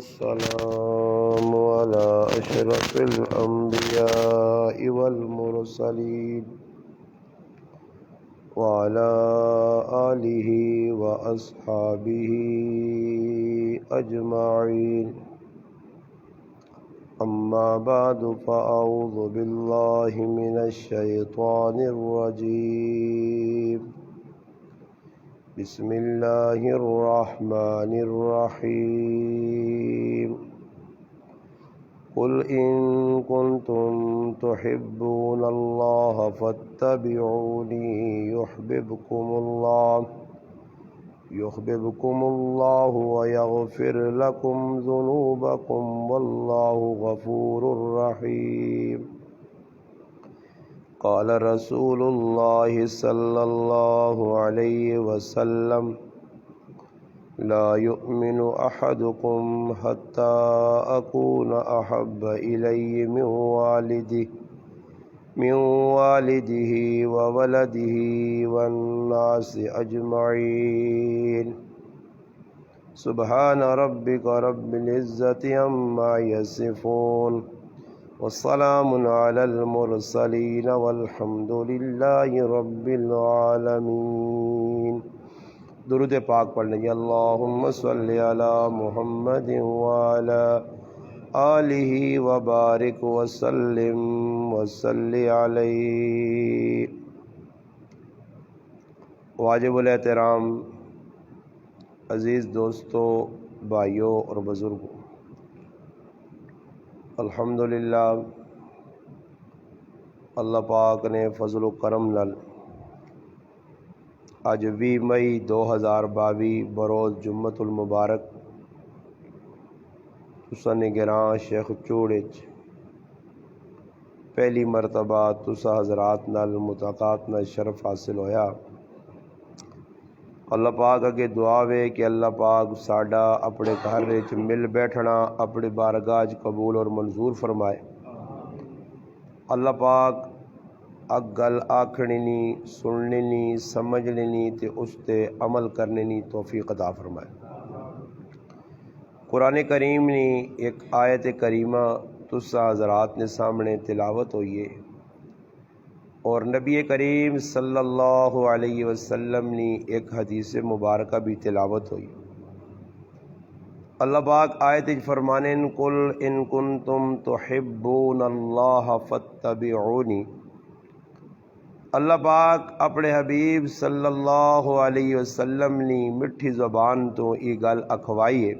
والسلام على أشرف الأنبياء والمرسلين وعلى آله وأصحابه أجمعين. أما بعد فأعوذ بالله من الشيطان الرجيم. بسم الله الرحمن الرحيم. قل إن كنتم تحبون الله فاتبعوني يحببكم الله ويغفر لكم ذنوبكم والله غفور رحيم. قال رسول الله صلى الله عليه وسلم: لا يؤمن أحدكم حتى أكون أحب إليه من والده وولده والناس أجمعين. سبحان ربك رب العزة عما يصفون والسلام على المرسلين والحمد لله رب العالمين. درود پاک پڑھنے کی اللہم صلی علی محمد وعلی آلہ وبارک وسلم وصلی علیہ. واجب الاحترام عزیز دوستو، بھائیوں اور بزرگوں، الحمدللہ اللہ پاک نے فضل و کرم نال اج 20 مئی 2022 بروز جمعۃ المبارک تساں نگراں شیخ چوڑے پہلی مرتبہ تساں حضرات نال ملاقات نال شرف حاصل ہویا. اللہ پاک اگے دعا وے کہ اللہ پاک ساڈا اپنے گھر وچ مل بیٹھنا اپنی بارگاہ قبول اور منظور فرمائے. اللہ پاک اگ گل آکھنی نہیں، سننی نہیں، سمجھنی نہیں تے اس تے عمل کرنے نہیں توفیق عطا فرمائے. قرآن کریم نے ایک آیت کریمہ تساں حضرات نے سامنے تلاوت ہوئی ہے اور نبی کریم صلی اللہ علیہ وسلم نے ایک حدیث مبارکہ بھی تلاوت ہوئی. اللہ پاک آیت فرمانے قل ان کنتم تحبون اللہ فاتبعونی. اللہ پاک اپنے حبیب صلی اللہ علیہ وسلم نے مٹھی زبان تو یہ گل اکھوائی ہے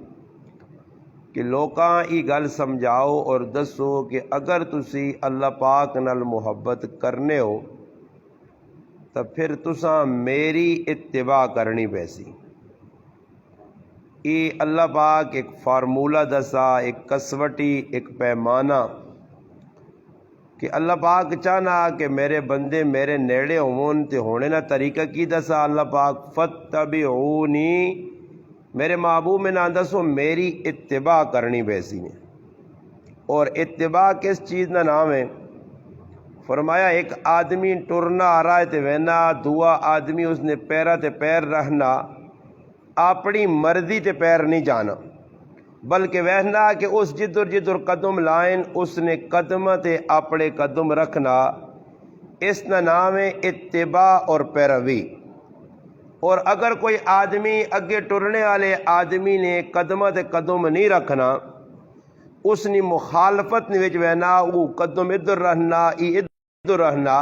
کہ لوکاں یہ گل سمجھاؤ اور دسو کہ اگر تسی اللہ پاک نال محبت کرنے ہو تو پھر تساں میری اتباع کرنی پیسی. یہ اللہ پاک ایک فارمولہ دسا، ایک کسوٹی، ایک پیمانہ کہ اللہ پاک چاہنا کہ میرے بندے میرے نیڑے ہون تے ہونے نا طریقہ کی دسا. اللہ پاک فتبعونی، میرے محبوب میں نہ دسو میری اتباع کرنی بیسی نے. اور اتباع کس چیز کا نام ہے؟ فرمایا ایک آدمی ٹرنا آ رہا ہے تے وینا دعا آدمی اس نے پیرا تے پیر رہنا، اپنی مرضی تے پیر نہیں جانا بلکہ وہنا کہ اس جدر قدم لائن اس نے قدم تے اپنے قدم رکھنا. اس کا نام ہے اتباع اور پیروی. اور اگر کوئی آدمی اگے ٹرنے والے آدمی نے قدم تے قدم نہیں رکھنا، اس نے مخالفت وچ وہنا، وہ قدم ادھر رہنا ای ادھر رہنا،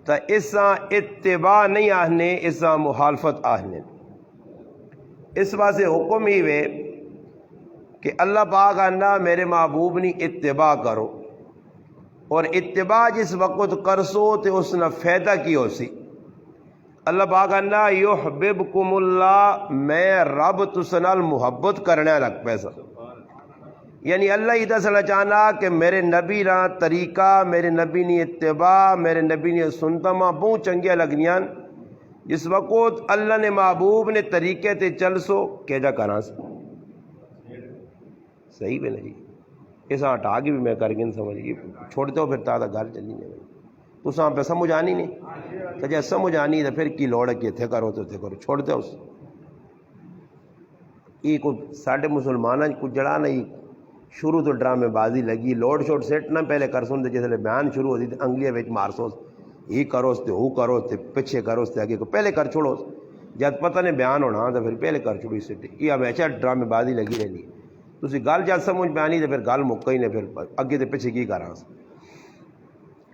تو اساں اتباع نہیں آہنے، اساں مخالفت آہنے. اس واسطے حکم ہی وے کہ اللہ پاک آنا میرے محبوب نے اتباع کرو، اور اتباع جس وقت کرسو تے اس نے فائدہ کی ہو سی. اللہ پاک آنا یحببکم اللہ، میں رب تسنال محبت کرنے لگ پیسا. یعنی اللہ ہی دسنا چاہنا کہ میرے نبی نا طریقہ، میرے نبی نے اتباع، میرے نبی نے سنتا ماں بہت چنگیاں لگنیاں. جس وقت اللہ نے محبوب نے طریقے تے چل سو کہ جا کرنا سا صحیح بے جی. اس ہٹا کے بھی میں کر کے نہیں سمجھ گی چھوڑتے ہو پھر تا گل چلی نہیں. تو پہ سمجھ آنی نہیں تو جب سمجھ آنی تو پھر کی لوڑ ہے کہ اتنے کرو تو اتنے کرو، چھوڑ دو اس. یہ کوئی ساڈے مسلمانوں کو جڑا نہیں شروع تو ڈرامے بازی لگی لوڈ شوڈ سیٹ نہ پہلے کر سن جسے بیان شروع ہوتی تو انگلیاں وچ مار سو یہ کرو تے وہ کرو تے پیچھے کرو تے آگے کو پہلے کر چھوڑو جب پتہ نہیں بیان ہونا تو پھر پہلے کر چھوڑی سیٹ یہ ہمیشہ ڈرامے بازی لگی رہنی تسی گل جب سمجھ پہ آنی تو پھر گل مکا ہی نہیں پھر اگے تے پیچھے کی کراں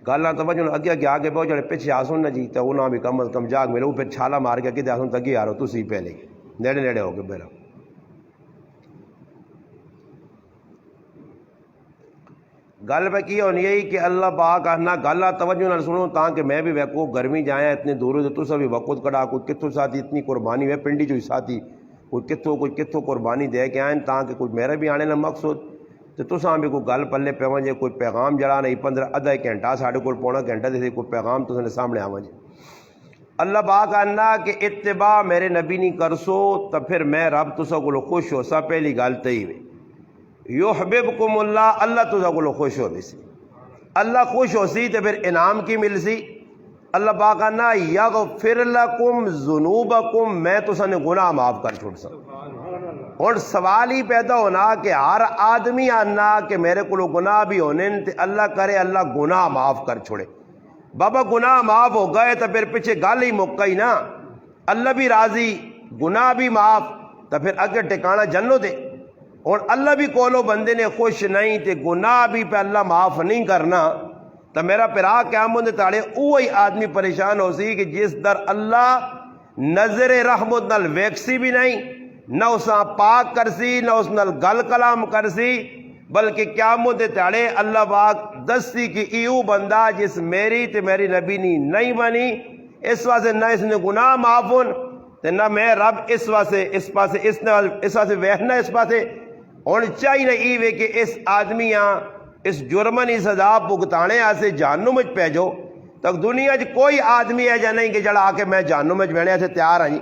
گل نہ توجہ اگے اگے آگے بہت جڑے پیچھے آسن نہ جی تو انہاں بھی کم از کم جاگ ملو پھر چھالا مار کے کتے آسن تگے آ رہو تسی پہلے نیڑے نیڑے ہو کے پہلا گل پہ کی ہونی ہے کہ اللہ پاک آنا گل توجہ نہ سنو تاکہ میں بھی ویکو گرمی جایا اتنے دور سے تسا بھی وقت کڑا کوئی کتوں ساتھی اتنی قربانی ہوئے پنڈی جو ساتھی کوئی کتوں قربانی دے کے آئیں تاکہ کوئی میرا بھی آنے نہ مقصد تو تساں بھی کوئی گل پلے پیواں جے کوئی پیغام جڑا نہیں 15 آدھا گھنٹہ ساڑھے کو پونا گھنٹہ دے کوئی پیغام تساں نے سامنے آواں جے اللہ پاک آنا کہ اتباع میرے نبی نہیں کرسو تو پھر میں رب تسا کو خوش ہو سا پہلی گل تئی ہوئی یحببکم اللہ اللہ تسا کو خوش ہو سی اللہ خوش ہو سی تو پھر انعام کی مل سی اللہ پاک آنا یغفر لکم ذنوبکم میں تسا نے گناہ معاف کر چھوڑ سا اور سوال ہی پیدا ہونا کہ ہر آدمی آنا کہ میرے کو گناہ بھی ہونے تے اللہ کرے اللہ گناہ معاف کر چھوڑے بابا گناہ معاف ہو گئے تو پھر پیچھے گل ہی مک گئی نا اللہ بھی راضی گناہ بھی معاف تو پھر اگے ٹکانا جنو دے اور اللہ بھی کولو بندے نے خوش نہیں تے گناہ بھی پہ اللہ معاف نہیں کرنا تو میرا پرا قیامت تاڑے وہی آدمی پریشان ہو سی کہ جس در اللہ نظر رحمت نال ویکسی بھی نہیں نہ اساں پاک کرسی نہ اس نال گل کلام کرسی بلکہ قیامت تاڑے اللہ پاک دستی کی ایو بندہ جس میری تے میری نبی نہیں بنی اس واسطے نہ اس نے گناہ معاف ہون تے نہ میں رب اس واسطے اس واسطے ویخنا اس پاسے اور چاہیے نہ ایوے کہ اس آدمیاں اس جرمنی سزا بھگتانے آسے جہنم وچ پیجو تک دنیا چ کوئی آدمی ہے یا نہیں کہ جڑا آ کے میں جہنم وچ بہنے سے تیار ہاں جی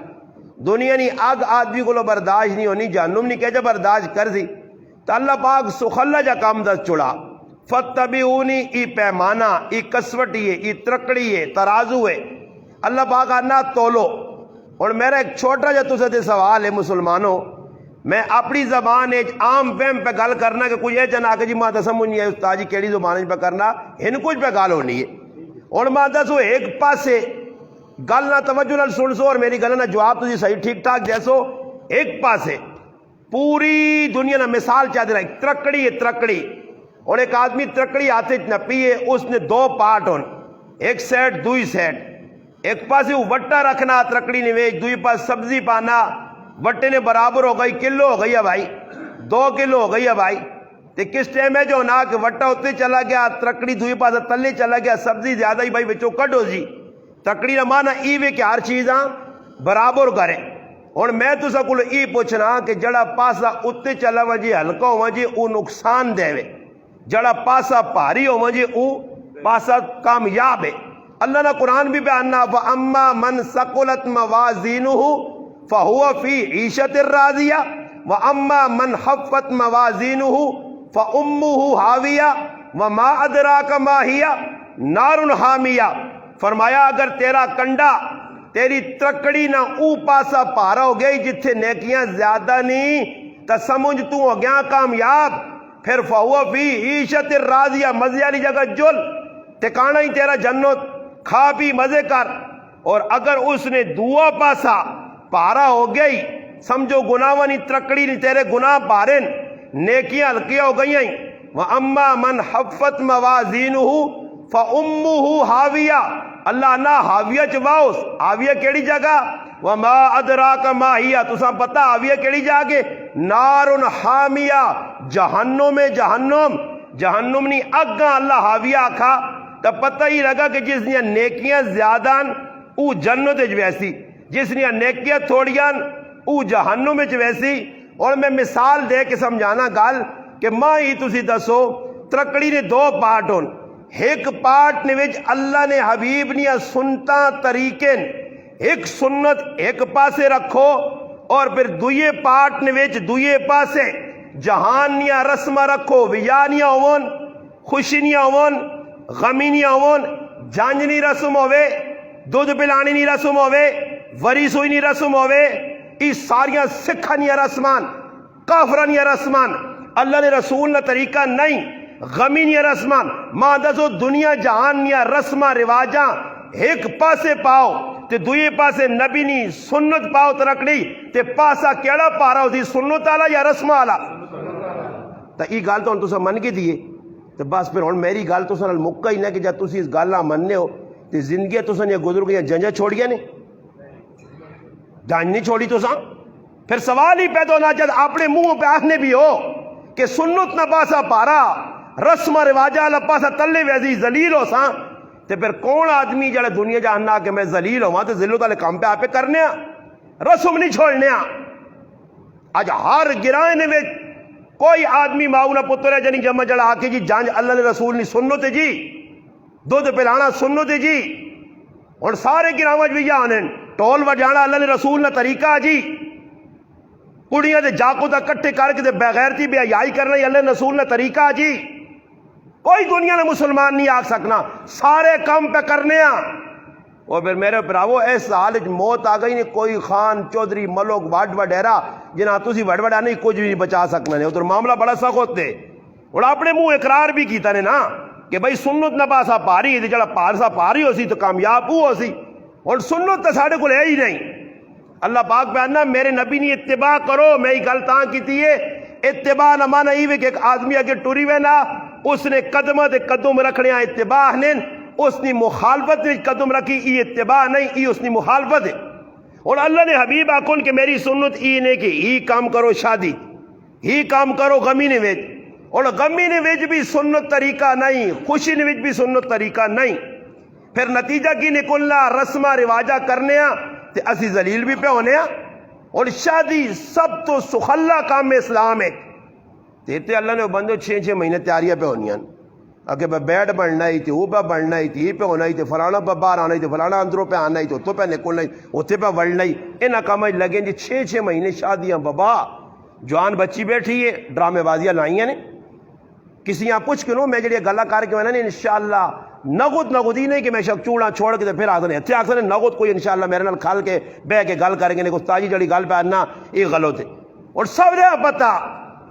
دنیا نہیں اگ آدمی کو برداشت نہیں ہونی جہنم نہیں کہ جا برداشت کر سی تو اللہ پاک سخلا جا کام دس چڑا فتبعونی ای پیمانہ ای کسوٹی ہے ای ترکڑی ہے ترازو ہے اللہ پاک آنا تولو اور میرا ایک چھوٹا جا تسے دے سوال ہے مسلمانوں میں اپنی زبان عام فہم پہ گل کرنا کہ کوئی یہ جنا کہ جی ماں تو سمجھ نہیں ہے استاد جی کیڑی زبان پہ کرنا ان کچھ پہ گل ہونی ہے اور ماں دسو ایک پاسے گل نہ توجہ نہ سن سو اور میری گل نہ جواب تجھے صحیح ٹھیک ٹھاک جیسو ایک پاسے پوری دنیا نہ مثال چاہ دے رہا ہے ترکڑی ہے ترکڑی اور ایک آدمی ترکڑی ہاتھے نہ پیے اس نے دو پارٹ ہون ایک سیٹ دوئی سیٹ ایک پاسے وہ وٹا رکھنا ترکڑی نے ویچ دوئی پاس سبزی پانا وٹے نے برابر ہو گئی کلو ہو گئی ہے بھائی 2 کلو ہو گئی ہے بھائی تے کس ٹائم ہے جو نا کہ وٹا اتنے چلا گیا ترکڑی دوئی پاس تلے چلا گیا سبزی زیادہ ہی بھائی بچوں کٹ ہو جی ترکڑی نہ مانا ایوے کہ ہر چیزاں برابر کرے اور میں تو سکول ای پوچھنا کہ جڑا پاسا اتنے چلا ہوا جی ہلکا ہوا جی او نقصان دے وے جڑا پاسا پاری ہوا جی او پاسا کامیاب ہے اللہ نے قرآن بھی بیاننا وَأَمَّا مَنْ ثَقُلَتْ مَوَازِينُهُ فَهُوَ فِي عِيشَةٍ رَاضِيَةٍ وَأَمَّا مَنْ خَفَّتْ مَوَازِينُهُ فَأُمُّهُ هَاوِيَةٌ وَمَا أَدْرَاكَ مَا هِيَ نَارٌ حَامِيَةٌ فرمایا اگر تیرا کنڈا تیری ترکڑی نہ او پاسا پارا ہو گئی جتھے نیکیاں زیادہ نہیں تو سمجھ تو ہو گیا کامیاب پھر فَهُوَ فِي عِيشَةٍ رَاضِيَةٍ مزے والی جگہ جل ٹکانا ہی تیرا جنت کھا پی مزے کر اور اگر اس نے دعا پاسا پارا ہو گئی سمجھو گناہوانی ترکڑی نہیں تیرے گناہ پارن نیکیاں ہلکیاں ہو گئی ہیں وَأَمَّا مَنْ حَفَّتْ مَوَازِينُهُ فَأُمُّهُ حَاوِيَةٌ اللہ نہ حاویہ چواؤس حاویہ کیڑی جگہ وَمَا أَدْرَاكَ مَا هِيَ تُساں پتہ حاویہ کیڑی جگہ نَارٌ حَامِيَةٌ جہنم نہیں اگاں اللہ حاویہ آکھا تو پتہ ہی لگا کہ جس نے نیکیاں زیادہ او جنت ویسی جس نے نیکیاں تھوڑیاں او جہنم ویسی اور میں مثال دے کے سمجھانا گل کہ ماں ہی تسی دسو ترکڑی نے 2 پارٹ ہون ایک پارٹ نے وچ اللہ نے حبیب نیا سنتا طریقے ایک سنت ایک پاسے رکھو اور پھر دوئے پارٹ نے وچ دوئے پاسے جہان نیا رسمہ رکھو ویا نیا ہون خوشی نیا ہون غمی نیا ہون جانج نی رسم ہوئے دودھ پلانی نی رسم ہوئے وری سوئی نی رسم ہوئے اس ساریاں سکھا نیا رسمان کافرن یا رسمان اللہ نے رسول نہ طریقہ نہیں غمین یا رسمان ماں دسو دنیا جہان یا رسماں رواجاں ایک پاسے پاؤ تے دوئے پاسے نبی نی سنت پاؤ ترکڑی تے پاسا کیڑا پارا ہو دی سنت آلا یا رسم آلا تا ای گال تو تسا من کے دیئے تو بس پھر ہن میری گال تسا نال مکہ ہی نہ کہ جب تسی اس گالا مننے ہو تے زندگی تسا نے گزر گئی جنجا چھوڑ گیا نے جان نہیں چھوڑی تسا پھر سوال ہی پیدا ہونا جب اپنے منہ پہ آخنے بھی ہو کہ سنت نہ پاسا پارا رسم رواجہ اللہ پاسا تلے ویزی ذلیل ہو ساں تے پھر کون آدمی جڑا دنیا جاننا کہ میں ذلیل ہوں تے ذلت والے کام پہ آپ پہ کرنے رسم نہیں چھوڑنے آج ہر گرائنے میں کوئی آدمی ماؤ نہ پتر ہے جنی جمع جڑا آکے جی جانج اللہ نے رسول نہیں سنو تے جی دودھ پلانا سنو تے جی اور سارے گراوج بھی جانے ٹول وجانا اللہ نے رسول نہ طریقہ جی کڑیاں دے جاکو دا کٹھے کر کے دے بغیرتی بے حیائی کرنا اللہ نے رسول نہ طریقہ جی کوئی دنیا نے مسلمان نہیں آگ سکنا سارے کام پہ کرنے اور پھر میرے پراؤ اس حال موت آ گئی نہیں کوئی خان چودھری ملوک واڈ وڈیرا جنہاں تسی وڈ وڈا نہیں کچھ بھی نہیں بچا سکنا نہیں تو معاملہ بڑا سخت ہے اور اپنے منہ اقرار بھی کیتا نے نا کہ بھائی سنت نہ پاسا پاری ہے جڑا پارسا پاری ہو سی تو کامیاب ہو سی اور سنت تو ساڑھے کو ہے ہی نہیں اللہ پاک پہ آنا میرے نبی نے اتباع کرو میں ہی گل تاں کیتی ہے اتباع نہ مانا ہی کہ ایک آدمی اگر ٹوری وے نا اس نے قدمہ دے قدم رکھنے اتباع نے اس نے مخالفت میں قدم رکھی ای اتباع نہیں ای اس نے مخالفت ہے اور اللہ نے حبیب آکن کہ میری سنت ای نے کہ ہی کام کرو شادی ہی کام کرو غمی نے ویج اور غمی نے ویج بھی سنت طریقہ نہیں خوشی نے ویج بھی سنت طریقہ نہیں پھر نتیجہ کی نکلنا رسمہ رواجہ کرنے تے اسی ذلیل بھی پہ ہونے اور شادی سب تو سخلا کام میں اسلام ہے تے اللہ نے بندو 6 مہینے تیاریاں پہ ہونی ہیں اگر میں بیڈ بڑھنا ہی تھی وہ پہ بڑھنا ہی تھی یہ پہ ہونا ہی تھی فلانا پہ باہر آنا ہی تھی فلانا اندروں پہ آنا ہی تھی اتوں پہ نکلنا ہی اتنے پہ بڑھنا ہی انہاں کام لگیں جی 6 مہینے شادیاں بابا جوان بچی بیٹھی ہے ڈرامے بازیاں لائیں نے کسی یہاں پوچھ کے نو میں جڑی گلا کر کے میں نے انشاءاللہ نغد ہی نہیں کہ میں شک چوڑا چھوڑ کے پھر آخر اتنے آخر نغد کوئی انشاءاللہ میرے نال کھال کے بہ کے گل کریں گے استاجی جڑی گل پہ آنا یہ غلط ہے اور سب نے پتا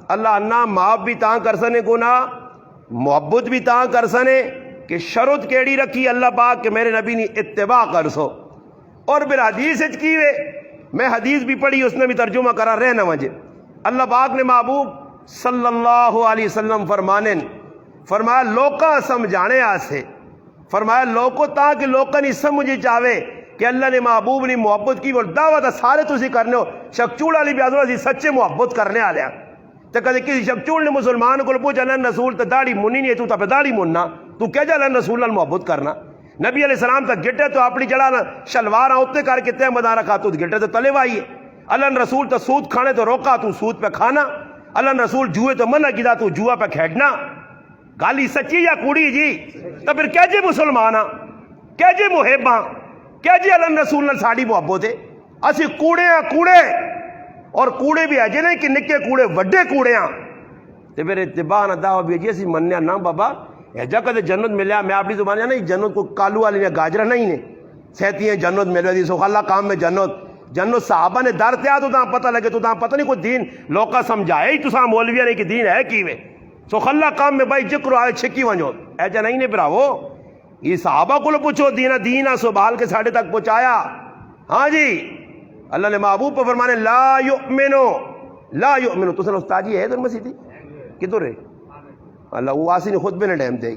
اللہ انا معاف بھی تاں کر سنے گناہ محبت بھی تاں کر سنے کہ شرط کیڑی رکھی اللہ پاک کہ میرے نبی نے اتباع کر سو اور پھر حدیث کی وے میں حدیث بھی پڑھی اس نے بھی ترجمہ کرا رہنا مجھے اللہ پاک نے محبوب صلی اللہ علیہ وسلم فرمایا لوکاں سمجھانے آسے فرمایا لوکو تاکہ لوکاں نہیں سمجھے چاہے کہ اللہ نے محبوب نے محبت کی اور دعوت سارے تسی کرنے ہو شکچوڑ علی بیازو سی سچے محبت کرنے آ لیا تو کدے کسی شکچوڑ نے مسلمان کو پوچھا اللہ رسول تو داڑھی منی نہیں ہے تو پہ داڑھی مننا تو کیا جا اللہ رسول اللہ محبت کرنا نبی علیہ السلام تک گٹے تو اپنی جڑا شلوار اتنے کر کے تہ مدارہ کھا تو گٹے تو تلے وائی ہے اللہ رسول تو سود کھانے تو روکا تو سود پہ کھانا اللہ رسول جوئے تو منع کیا تو جوا پہ کھیڑنا گالی سچی یا کوڑی جی تو پھر کیا جی مسلمان کیا جی محباں کیا جی اللہ رسول نے ساڑی محبت ہے اسی کوڑے ہیں کوڑے اور کوڑے بھی ہے نہیں کہ نکے کوڑے وڈے کوڑے ہیں تو پھر اتباع نہ دعویٰ بھی جی اسی منیا نہ بابا ایجا کدے جنت ملیا میں اپنی زبان نہیں جنت کو کالو والی نے گاجرہ نہیں نے سہتی ہیں جنت ملے دی سو اللہ کام میں جنت صحابہ نے در تیا تو تاں پتہ لگے تو تاں پتہ نہیں کوئی دین لوکا سمجھائے ہی تو ساں مولویہ نہیں کہ دین ہے کیوے سو خلا کام میں بھائی جکر آئے چھکی ونجو ایجا نہیں نے براو یہ صحابہ کو لو پوچھو دینہ سبحال کے ساڑھے تک پہنچایا ہاں جی اللہ نے محبوب پر فرمانے لا یؤمنو تو سن استاجی ہے در مسیح کدھر ہے اللہ وہ آسی نے خود بھی نے ڈیم دے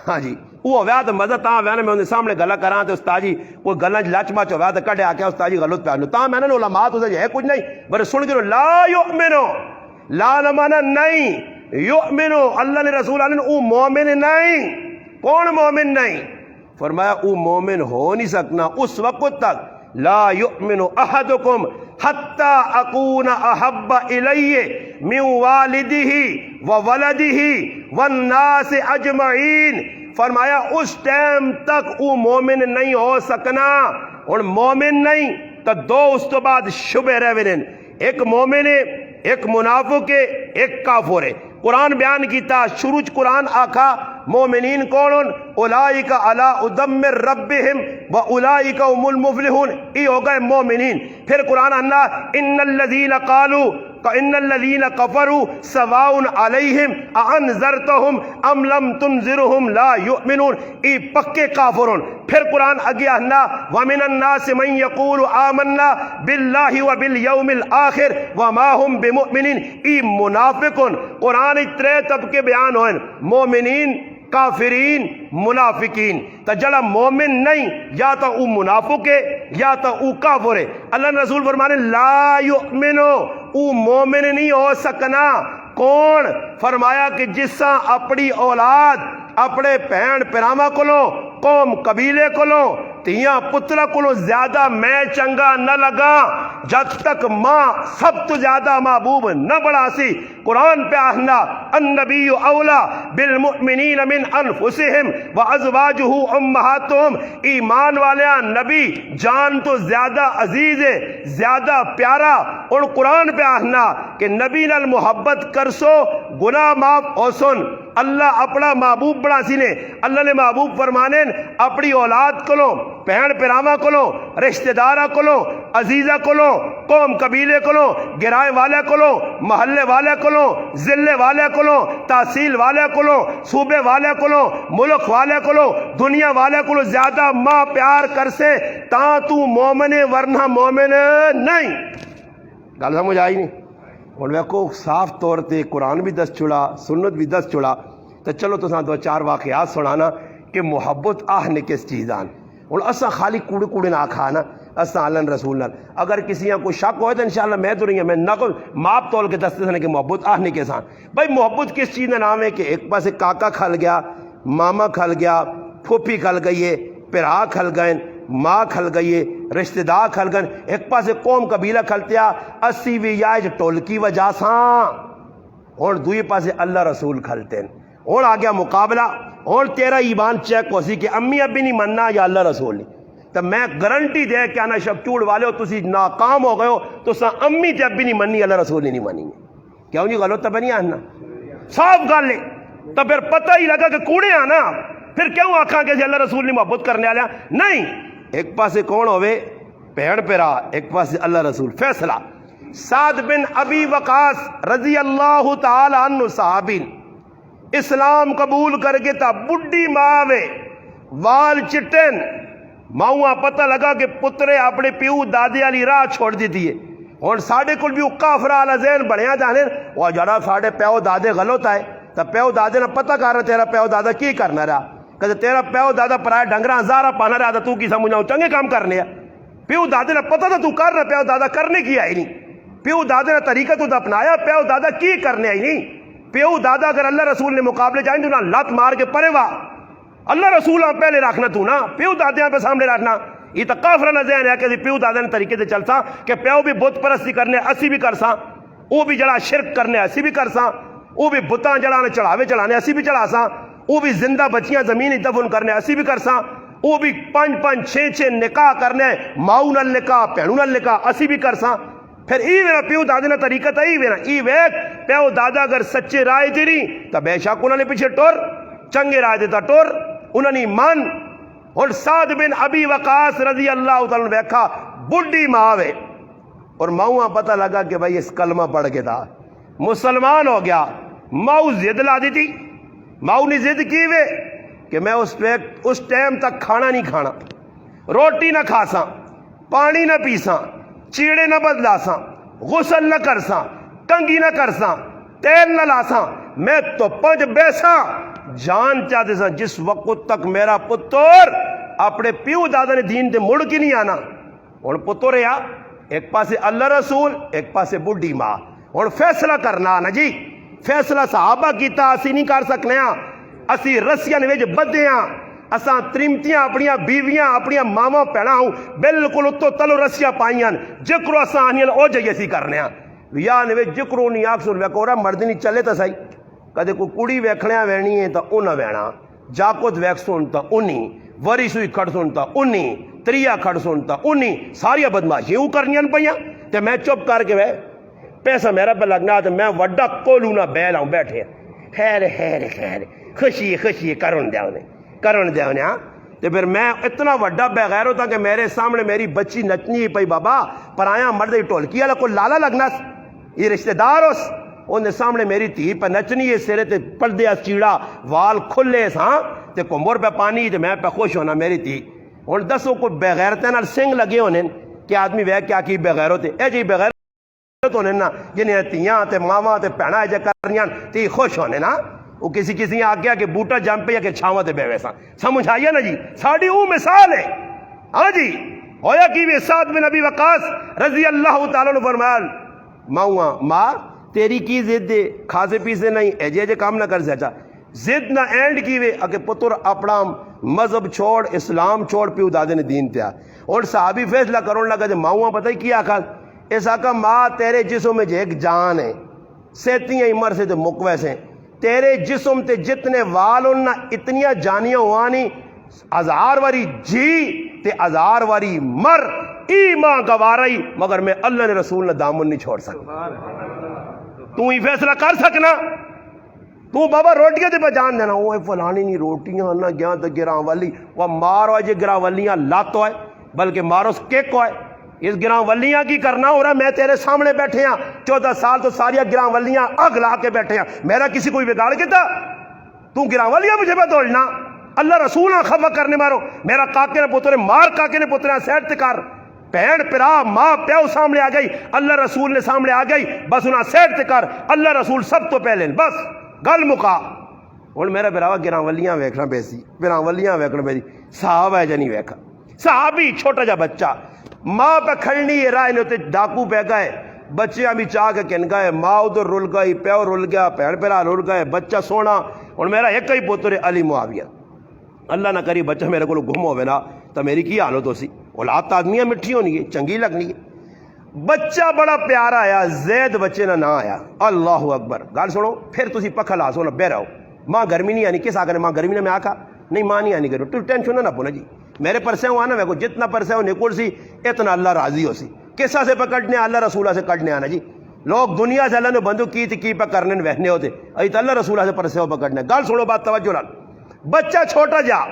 ہاں جی وہ ہویا تو مزہ تاں ہویا میں انہیں سامنے گلہ کراں تو استاجی کوئی گلہ لچ مچ ہویا تو کڑے آکے استاجی غلط پہ آنو تاں میں نے علماء تو ہے کچھ نہیں بر سن کے لا یؤمنو لا نمانا نہیں یؤمنو اللہ نے رسول اللہ نے او مومن نہیں کون مومن نہیں فرمایا او مومن ہو نہیں سکنا اس وقت تک لا یؤمن احدکم حتی اکون احب الیہ من والدہ وولدہ والناس اجمعین فرمایا اس ٹائم تک او مومن نہیں ہو سکنا اور مومن نہیں تو دو اس تو بعد شبہ رہوین ایک مومن ہے ایک منافق ہے ایک کافر ہے قرآن بیان کیتا شروع قرآن آکھا مومنین کونن اولائک علی ادم ربہم و اولائک هم المفلحون یہ ہو گئے مومنین پھر قرآن اللہ ان الذین قالوا ان الذین کفروا سواء علیہم اانذرتہم ام لم تنذرہم لا یؤمنون، ای پکے کافرون۔ پھر قرآن اگے آنا ومن الناس من یقول آمنا باللہ وبالیوم الآخر وما هم بمؤمنین، ای منافقون۔ قرآن ترے طبقے بیان ہوئے، مومنین، کافرین، منافقین۔ تو جڑا مومن نہیں یا تو او منافق ہے یا تو او کافر ہے۔ اللہ رسول فرمانے لا یؤمنو، او مومن نہیں ہو سکنا۔ کون؟ فرمایا کہ جساں اپنی اولاد اپنے بہن پراواں کولوں، قوم قبیلے کولوں، تیاں پترا کولوں زیادہ میں چنگا نہ لگا جب تک ماں سب تو زیادہ محبوب نہ بڑھا سی۔ قرآن پہ آہنا النبی اولا بالمؤمنین من انفسہم وازواجہ امہاتہم، ایمان والیاں نبی جان تو زیادہ عزیز ہے، زیادہ پیارا۔ اور قرآن پہ آہنا کہ نبی نال محبت کرسو گناہ معاف ہو سن۔ اللہ اپنا محبوب بڑا سی نے، اللہ نے محبوب فرمانے اپنی اولاد کولوں، بہن پراواں کولوں، رشتہ داراں کولوں، عزیزاں کولوں، قوم قبیلے کولوں، گرائے والے کولوں، محلے والے کولوں، ضلع والے کولوں، تحصیل والے کولوں، صوبے والے کولوں، ملک والے کولوں، دنیا والے کولوں زیادہ ماں پیار کرسے تاں تو مومن ہے، ورنہ مومن نہیں۔ گل سمجھ آئی نہیں؟ اور ویکو صاف طور تے قرآن بھی دس چھڑا، سنت بھی دس چھڑا۔ تو چلو تو دو چار واقعات سنانا کہ محبت آہنے کس چیز آن۔ اور اساں خالی کوڑے کوڑے نہ کھانا، اساں اللہ رسول نال اگر کسی کو شک ہوئے تو انشاءاللہ میں تو نہیں ہے، میں نہ کوئی ماپ تول کے دستے سنے کہ محبت آہنے کے سان۔ بھائی محبت کس چیز کا نام ہے کہ ایک پاسے کاکا کھل گیا، ماما کھل گیا، پھوپھی کھل گئی ہے، پھرا کھل گئے، ماں کھل گئی ہے، رشتہ دار کھل گئے، ایک پاسے قوم قبیلہ کھلتیا، اسی بھی یا ٹول کی وجہ ساں، اور دوئی پاسے اللہ رسول کھلتے ہیں۔ اور آ گیا مقابلہ، اور تیرا ایمان چیک ہو سی کہ امی ابھی نہیں مننا یا اللہ رسول نہیں۔ تو میں گارنٹی دے کہ آنا شب چوڑ والے ہو تسی ناکام ہو گئے ہو تو سا امی تے ابھی نہیں مننی، اللہ رسول نہیں مانی گے۔ کیوں جی غلط تو نہیں آنا، صاف گل ہے۔ تو پھر پتہ ہی لگا کہ کوڑے آنا، پھر کیوں آکھاں کہ اللہ رسول نے محبت کرنے والا نہیں۔ ایک پاسے کون ہوئے؟ بہن پیرا، ایک پاسے اللہ رسول۔ فیصلہ سعد بن ابی وقاص رضی اللہ تعالی عنہ صحابی اسلام قبول کر کے تا بڈی ماوے وال چٹن ماؤں پتہ لگا کہ پترے اپنے پیو دادے والی راہ چھوڑ دیتی ہے۔ اور ساڑھے کل بھی کافرہ والا ذہن بڑھیا جانے وہ جڑا ساڑھے پیو دادے غلط آئے تو پیو دادے نے پتہ کر رہا تیرا پیو دادا کی کرنا رہا، کہ تیرا پیو دادا پرائے ڈنگرہ ہزارہ پانا رہا تو کی سمجھاؤں چنگے کام کرنے ہے۔ پیو دادے نے پتہ تھا تو کر رہا، پیو دادا کرنے کی آئی نہیں، پیو دادے نے طریقہ تو اپنایا، پیو دادا کی کرنے آئی نہیں۔ پیو دادا اگر اللہ رسول نے مقابلے جائیں تو نہ لات مار کے پرے وا، اللہ رسول پہلے رکھنا تو نا پیو دادیاں پہ سامنے رکھنا۔ یہ تو کافرہ نہ ذہن ہے کہ پیو دادا نے طریقے سے چلتا کہ پیو بھی بت پرستی کرنے اسی بھی کرساں، وہ بھی جڑا شرک کرنے اسی بھی کرساں، وہ بھی بتاں جڑانے چڑھاوے چڑھانے اسی بھی چڑھاساں، وہ بھی زندہ بچیاں زمین دفن کرنے اسی بھی کرساں، وہ بھی 5-5 6 نکاح کرنے ماؤں نال نکاح بہنوں نال نکاح اسی بھی کرساں۔ پھر ای وینا پیو دادے نے طریقہ تا ای وینا ای ویک پیو دادا اگر سچے رائے تیری تو بے شک انہوں نے پیچھے ٹور، چنگے رائے دیتا ٹور، انہوں نے مان۔ اور سعد بن ابی وقاص رضی اللہ تعالیٰ نے ویکھا بڈی ماوے اور ماؤں پتہ لگا کہ بھائی اس کلمہ پڑھ کے تھا مسلمان ہو گیا۔ ماؤں زد لا دی تھی، ماؤں نے زد کی وے کہ میں اس ٹائم تک کھانا نہیں کھانا، روٹی نہ کھاساں، پانی نہ پیساں، چیڑے نہ بدلاساں، غسل نہ کرساں، کنگھی نہ کرساں، تیل نہ لاساں، میں تو 5 بیساں جان چاہتے ساں جس وقت تک میرا پتر اپنے پیو دادا نے دین تے مڑ کی نہیں آنا۔ اور پتر یا ایک پاسے اللہ رسول ایک پاسے بڈھی ماں، اور فیصلہ کرنا نا جی، فیصلہ صحابہ کیتا اسی نہیں کر سکنے ہاں، اسی رسیاں وچ بدے ہاں، اساں ترمتیاں اپنیاں بیویاں اپنیاں ماما پیڑا ہوں بالکل اتو تلو رسیاں پائیاں جکرو اساں آنیاں او جائیے سی کرنے ہاں یا نوے جکرو نہیں آکھ سن ویکورا مرد نہیں چلے تا سائی کدے کوئی کڑی ویکھنیاں وینی ہے تا انہ وینا جاکت ویک سن تا انہی وری سوئی کھڑ سن تا انہی تریا کھڑ سن تا انہی ساریا بدماشی او کرنیاں پائیاں تے میں چپ کر کے وے پیسہ میرا پہ لگنا تو میں وڈا کولونا بیل ہوں بیٹھے خیر خیر خیر خوشی خوشی کرن دے انہیں ہاں تو پھر میں اتنا وڈا بغیر ہوتا کہ میرے سامنے میری بچی نچنی پئی بابا پرایا مرد ٹولکی والا کوئی لالا لگنا یہ رشتہ دار اس انہیں سامنے میری دھی پہ نچنی ہے، سرے تے پردے چیڑا وال کھلے ساں تے کمبر پہ پانی تے میں پہ خوش ہونا میری دھی. ہن دسو کوئی بغیرتے نال سنگ لگے ہونے کہ آدمی وے کیا کی بغیرت اے جی بغیرت ہونے نا جنہیں تیاں تے ماواں تے بھیڑاں اے جے کرنیاں تے خوش ہونے نا. وہ کسی آگیا کہ بوٹا جم پہ یا کہ چھاواں تے بے ویسا سمجھ آئیے نا جی. ساڑی او مثال ہے. ہاں جی ہویا کی بھی سعد بن ابی وقاص رضی اللہ تعالیٰ عنہ فرمایا ماں ماں تیری کی ضد دے کھاسے پیسے نہیں ایجے کام نہ کر سچا ضد نہ اینڈ کی وے اگر پتر اپنا مذہب چھوڑ اسلام چھوڑ پیو دادے نے دین تیا. اور صحابی فیصلہ کرون لگا جو ماں پتہ ہی کیا آخا اس آقا ماں تیرے جسم میں جو ایک جان ہے سیتیاں عمر سے تو مکوے سے تیرے جسم تے جتنے وال انہا اتنیاں جانیاں ہوانی ہزار واری جی تے ہزار واری مر ای ماں گوارئی مگر میں اللہ نے رسول نے دامن نہیں چھوڑ سکتا. تو ہی فیصلہ کر سکنا. تو بابا روٹیاں تے پہ جان دینا وہ فلانی نہیں روٹیاں نہ گیا تو گراں والی وہ مارو ہے جی گراں والیاں لاتو ہے بلکہ مارو کیک کو ہے. اس گراں ولیاں کی کرنا ہو رہا میں تیرے سامنے بیٹھے ہیں 14 سال تو ساری گراں ولیاں اگ لا کے بیٹھے ہیں میرا کسی کوئی بگاڑ کے تھا تو گراں ولیاں مجھے پہ دوڑنا اللہ رسول خفا کرنے مارو میرا کاکے نے پترے مار کاکے نے پترے سیٹ تکار پہن پرا ماں پیو سامنے آ گئی اللہ رسول نے سامنے آ گئی بس انہاں سیٹ تکار اللہ رسول سب تو پہلے بس گل مکا. اور میرا براوا گراں ولیاں ویکھنا پیسی گراں ولیاں ویکھنا پیسی صحابہ ہے جنی ویکھا صحابی چھوٹا جا بچہ ماں پہ کھڑنی ہے رائے نے ڈاکو پہ گئے بچیاں بھی چاہ کے کن گئے ماں ادھر رل گئی پیو رل گیا پہن پیرا رل گئے بچہ سونا. اور میرا ایک ہی پتر ہے علی معاویہ اللہ نہ کری بچہ میرے کو گم ہوئے نا تو میری کی حالت ہو سی اولاد آدمیاں مٹھی ہونی ہے چنگی لگنی ہے. بچہ بڑا پیارا آیا زید بچے نہ آیا اللہ اکبر گال سنو پھر تسی پکھا لا سو نہ بہ رہو ماں گرمی نہیں آنی کس آگے ماں گرمی نے میں آکھا نہیں ماں نہیں آنی کرو تو ٹینشن نہ پونا جی میرے پرسے ہوا نا میں کو جتنا پرسے ہو نکل سی اتنا اللہ راضی ہو سی کسا سے پکڑنے اللہ رسولہ سے کٹنے آنا جی. لوگ دنیا سے اللہ نے بندو کی تھی کی پہ کرنے وہنے ہوتے ای تو اللہ رسولہ سے پرسے ہو پکڑنے. گال سنو بات توجہ لال بچہ چھوٹا جا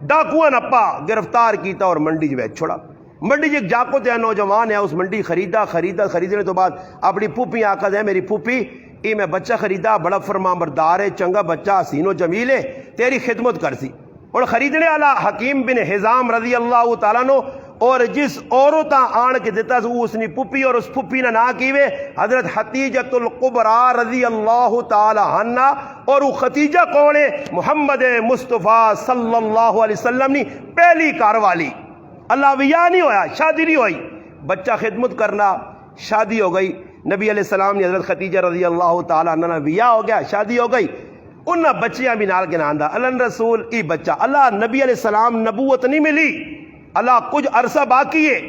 ڈاکواں نپا گرفتار کیتا اور منڈی جو بیچ چھوڑا. منڈی جی جاکو تے نوجوان ہے اس منڈی خریدنے تو بعد اپنی پھوپھی آقا ہے میری پھوپھی ای میں بچہ خریدا بڑا فرما بردار ہے چنگا بچہ حسین و جمیل ہے تیری خدمت کر سی. اور خریدنے والا حکیم بن حزام رضی اللہ تعالیٰ نو اور جس عورتہ آن کے دیتا وہ اس نے پھوپھی اور اس پھوپھی نے نہ کیوے حضرت خدیجۃ الکبریٰ رضی اللہ تعالی عنہ. اور وہ خدیجہ کون ہے محمد مصطفیٰ صلی اللہ علیہ وسلم نے پہلی کار والی اللہ ویا نہیں ہویا شادی نہیں ہوئی بچہ خدمت کرنا شادی ہو گئی نبی علیہ السلام نے حضرت خدیجہ رضی اللہ تعالی عنہ ویا ہو گیا شادی ہو گئی انہاں بچیاں بھی نال کے ناندہ اللہ رسول ای بچہ اللہ نبی علیہ السلام نبوت نہیں ملی اللہ کچھ عرصہ باقی ہے